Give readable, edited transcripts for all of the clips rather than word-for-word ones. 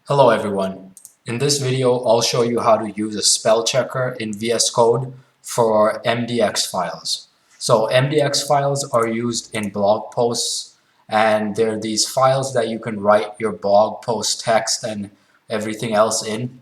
Hello everyone. In this video, I'll show you how to use a spell checker in VS Code for MDX files. So MDX files are used in blog posts, and they're these files that you can write your blog post text and everything else in.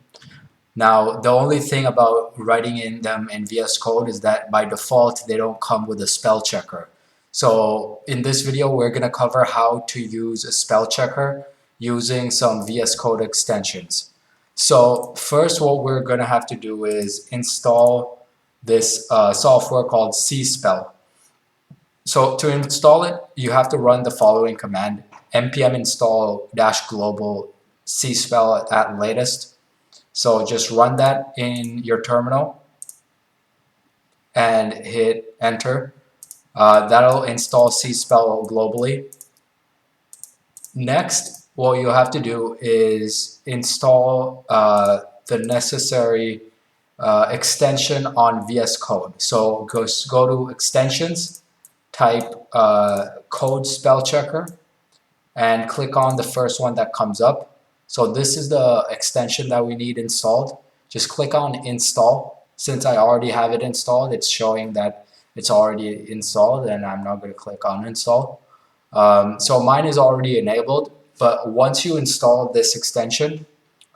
Now, the only thing about writing in them in VS Code is that by default, they don't come with a spell checker. So in this video, we're going to cover how to use a spell checker using some VS Code extensions. So first, what we're going to have to do is install this software called Cspell. So to install it, you have to run the following command: npm install -global cspell at latest. So just run that in your terminal and hit enter. That'll install Cspell globally. Next, what you have to do is install the necessary extension on VS Code. So go to extensions, type code spell checker, and click on the first one that comes up. So this is the extension that we need installed. Just click on install. Since I already have it installed, it's showing that it's already installed, and I'm not going to click on install. So mine is already enabled, but once you install this extension,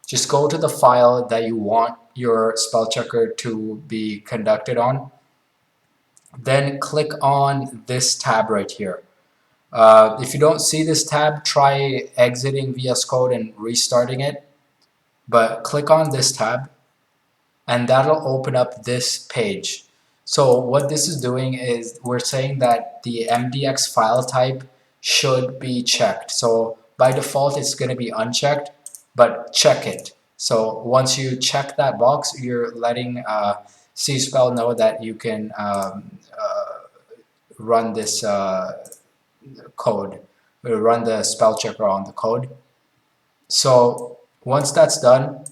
just go to the file that you want your spell checker to be conducted on. Then click on this tab right here. If you don't see this tab, try exiting VS Code and restarting it. But click on this tab, and that'll open up this page. So what this is doing is we're saying that the MDX file type should be checked. So by default, it's going to be unchecked, but check it. So once you check that box, you're letting Cspell know that you can run this code, run the spell checker on the code. So once that's done,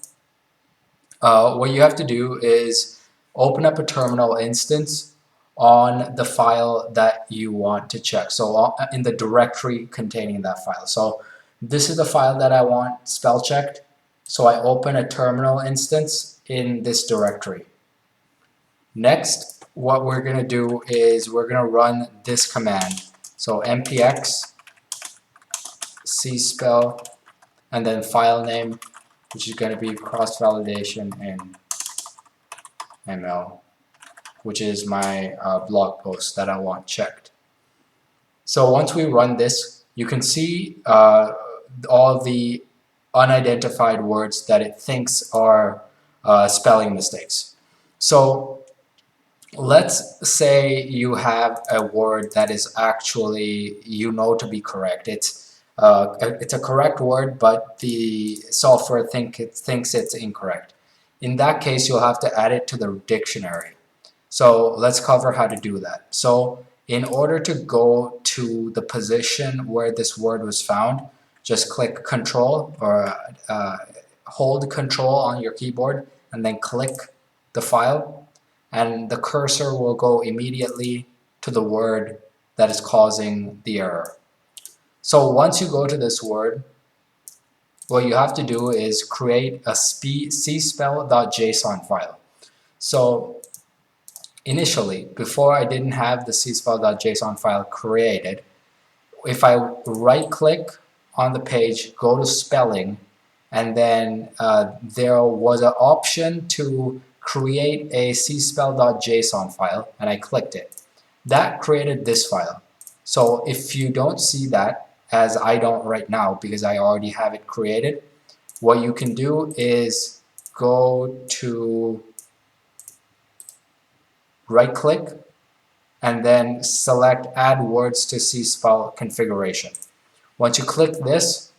what you have to do is open up a terminal instance on the file that you want to check. So in the directory containing that file. So this is the file that I want spell checked. So I open a terminal instance in this directory. Next, what we're going to do is we're going to run this command. So npx cspell and then file name, which is going to be cross-validation in ML, which is my blog post that I want checked. So once we run this, you can see all the unidentified words that it thinks are spelling mistakes. So let's say you have a word that is actually to be correct. It's a correct word, but the software thinks it's incorrect. In that case, you'll have to add it to the dictionary. So let's cover how to do that. So in order to go to the position where this word was found, just click Control or hold Control on your keyboard and then click the file, and the cursor will go immediately to the word that is causing the error. So once you go to this word, what you have to do is create a cspell.json file. So initially, before I didn't have the cspell.json file created, if I right-click on the page, go to spelling, and then there was an option to create a cspell.json file, and I clicked it. That created this file. So if you don't see that, as I don't right now because I already have it created, what you can do is go to right-click and then select Add Words to Cspell Configuration. Once you click this,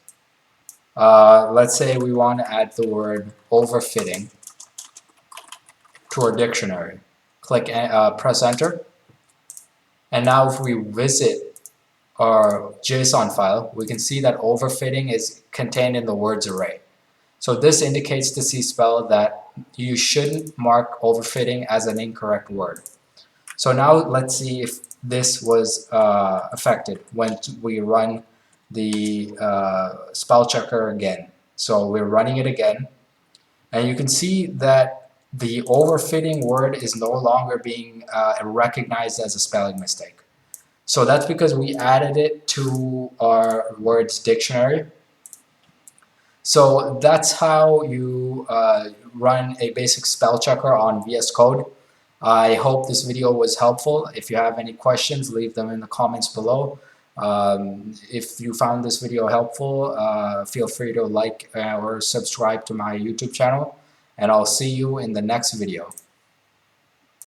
let's say we want to add the word overfitting to our dictionary. Press enter, and now if we visit our JSON file, we can see that overfitting is contained in the words array. So this indicates to Cspell that you shouldn't mark overfitting as an incorrect word. So now let's see if this was affected when we run the spell checker again. So we're running it again, and you can see that the overfitting word is no longer being recognized as a spelling mistake. So that's because we added it to our words dictionary. So that's how you run a basic spell checker on VS Code. I hope this video was helpful. If you have any questions, leave them in the comments below. If you found this video helpful, feel free to like or subscribe to my YouTube channel, and I'll see you in the next video.